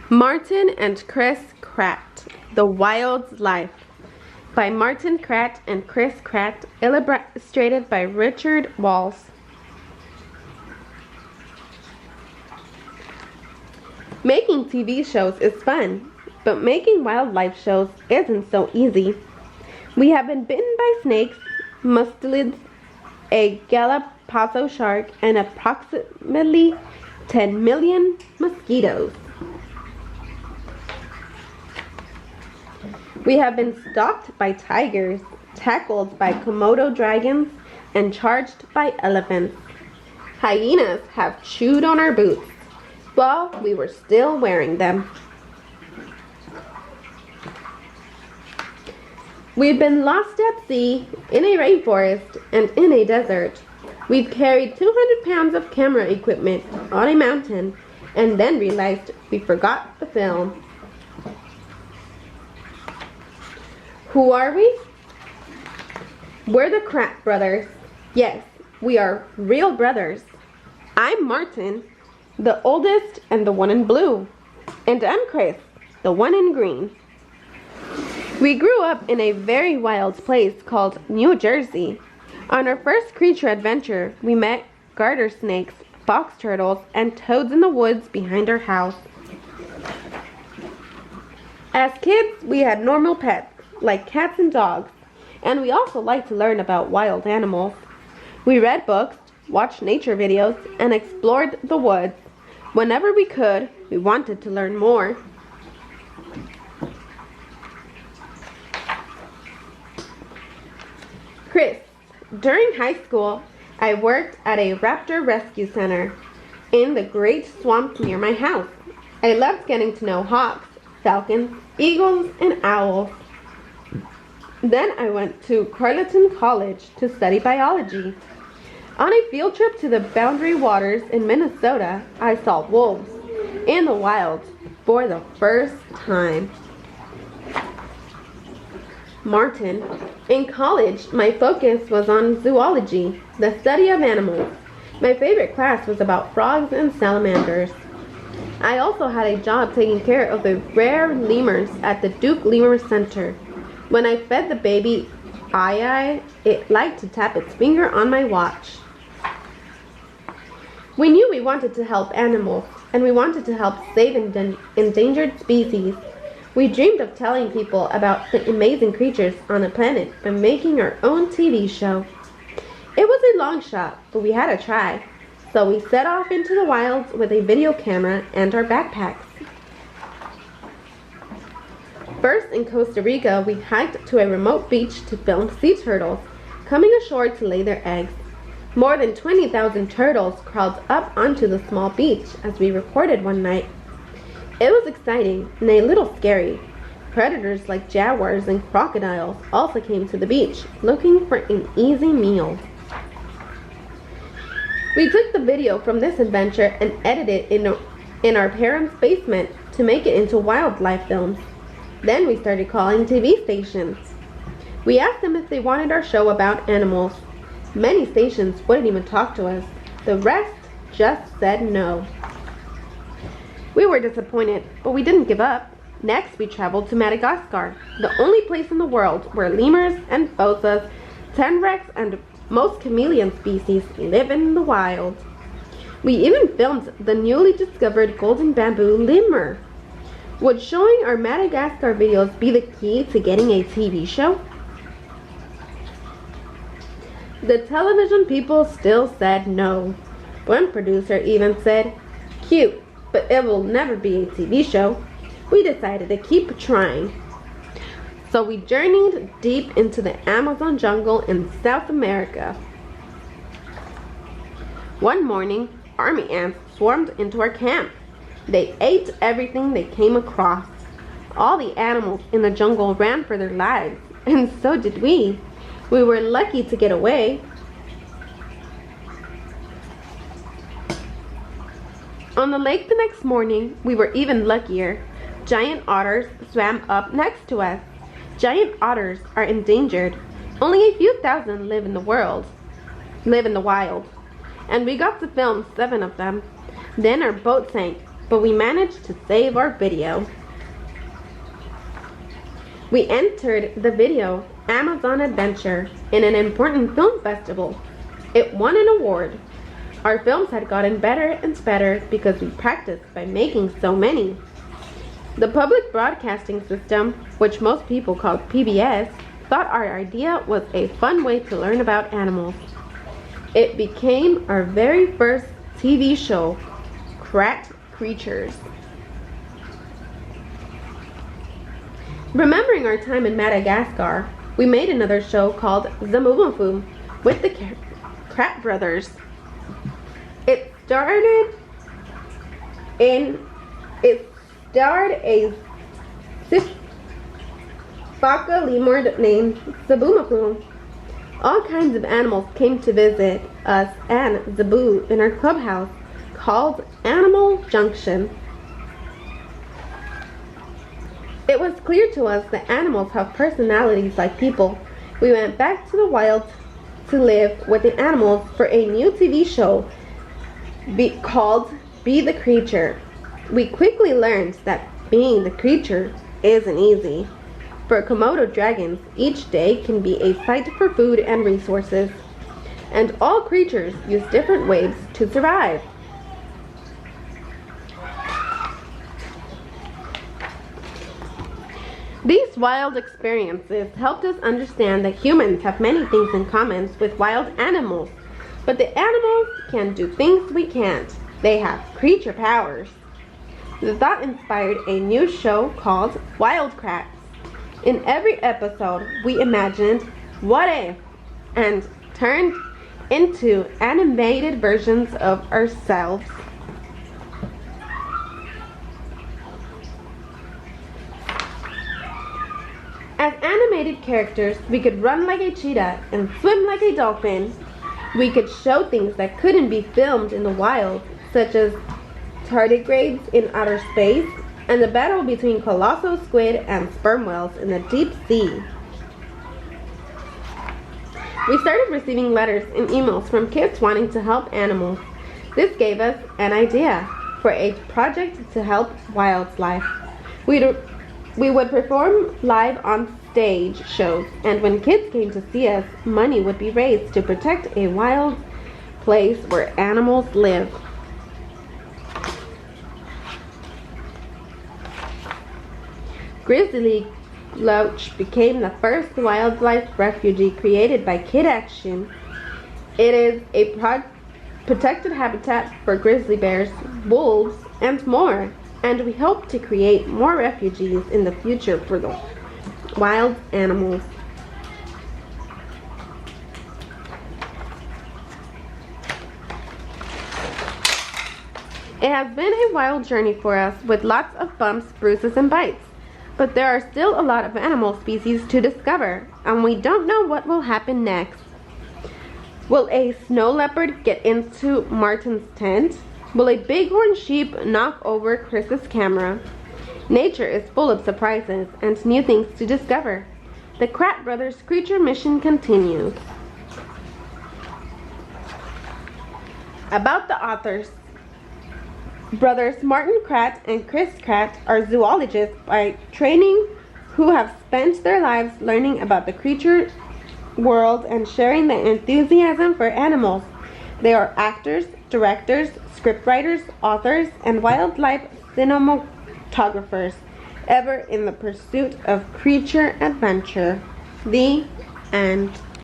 Martin and Chris Kratt, The Wild Life, by Martin Kratt and Chris Kratt, illustrated by Richard Walls. Making TV shows is fun, but making wildlife shows isn't so easy. We have been bitten by snakes, mustelids, a Galapagos shark, and approximately 10 million mosquitoes. We have been stalked by tigers, tackled by Komodo dragons, and charged by elephants. Hyenas have chewed on our boots while we were still wearing them. We've been lost at sea, in a rainforest, and in a desert. We've carried 200 pounds of camera equipment on a mountain and then realized we forgot the film. Who are we? We're the Kratt brothers. Yes, we are real brothers. I'm Martin, the oldest and the one in blue. And I'm Chris, the one in green. We grew up in a very wild place called New Jersey. On our first creature adventure, we met garter snakes, fox turtles, and toads in the woods behind our house. As kids, we had normal pets, like cats and dogs, and we also liked to learn about wild animals. We read books, watched nature videos, and explored the woods. Whenever we could, we wanted to learn more. Chris, during high school, I worked at a raptor rescue center in the Great Swamp near my house. I loved getting to know hawks, falcons, eagles, and owls. Then I went to Carleton College to study biology. On a field trip to the Boundary Waters in Minnesota, I saw wolves in the wild for the first time. Martin. In college, my focus was on zoology, the study of animals. My favorite class was about frogs and salamanders. I also had a job taking care of the rare lemurs at the Duke Lemur Center. When I fed the baby Ai, it liked to tap its finger on my watch. We knew we wanted to help animals, and we wanted to help save endangered species. We dreamed of telling people about the amazing creatures on the planet by making our own TV show. It was a long shot, but we had to try. So we set off into the wilds with a video camera and our backpacks. First, in Costa Rica, we hiked to a remote beach to film sea turtles coming ashore to lay their eggs. More than 20,000 turtles crawled up onto the small beach as we recorded one night. It was exciting and a little scary. Predators like jaguars and crocodiles also came to the beach looking for an easy meal. We took the video from this adventure and edited it in our parents' basement to make it into wildlife films. Then we started calling TV stations. We asked them if they wanted our show about animals. Many stations wouldn't even talk to us. The rest just said no. We were disappointed, but we didn't give up. Next, we traveled to Madagascar, the only place in the world where lemurs and phosas, tenrecs, and most chameleon species live in the wild. We even filmed the newly discovered golden bamboo lemur. Would showing our Madagascar videos be the key to getting a TV show? The television people still said no. One producer even said, "Cute, but it will never be a TV show." We decided to keep trying. So we journeyed deep into the Amazon jungle in South America. One morning, army ants swarmed into our camp. They ate everything they came across. All the animals in the jungle ran for their lives, and so did we. We were lucky to get away. On the lake the next morning, we were even luckier. Giant otters swam up next to us. Giant otters are endangered. Only a few thousand live in the wild. And we got to film 7 of them. Then our boat sank. but we managed to save our video. We entered the video Amazon Adventure in an important film festival. It won an award. Our films had gotten better and better because we practiced by making so many. The public broadcasting system, which most people call PBS, thought our idea was a fun way to learn about animals. It became our very first TV show, Kratt Creatures. Remembering our time in Madagascar, we made another show called Zamumafu with the Kratt brothers. It starred a Sifaka lemur named Zabumafu. All kinds of animals came to visit us and Zabu in our clubhouse called Animal Junction. It was clear to us that animals have personalities like people. We went back to the wild to live with the animals for a new TV show called Be the Creature. We quickly learned that being the creature isn't easy. For Komodo dragons, each day can be a fight for food and resources, and all creatures use different ways to survive. These wild experiences helped us understand that humans have many things in common with wild animals, but the animals can do things we can't. They have creature powers. The thought inspired a new show called Wild Kratt. In every episode, we imagined what if and turned into animated versions of ourselves. As animated characters, we could run like a cheetah and swim like a dolphin. We could show things that couldn't be filmed in the wild, such as tardigrades in outer space and the battle between colossal squid and sperm whales in the deep sea. We started receiving letters and emails from kids wanting to help animals. This gave us an idea for a project to help wildlife. We would perform live on stage shows, and when kids came to see us, money would be raised to protect a wild place where animals live. Grizzly Gulch became the first wildlife refugee created by Kid Action. It is a protected habitat for grizzly bears, wolves, and more, and we hope to create more refugees in the future for the wild animals. It has been a wild journey for us with lots of bumps, bruises, and bites. But there are still a lot of animal species to discover, and we don't know what will happen next. Will a snow leopard get into Martin's tent? Will a bighorn sheep knock over Chris's camera? Nature is full of surprises and new things to discover. The Kratt Brothers Creature Mission continues. About the authors. Brothers Martin Kratt and Chris Kratt are zoologists by training who have spent their lives learning about the creature world and sharing their enthusiasm for animals. They are actors, directors, scriptwriters, authors, and wildlife cinematographers, ever in the pursuit of creature adventure. The end.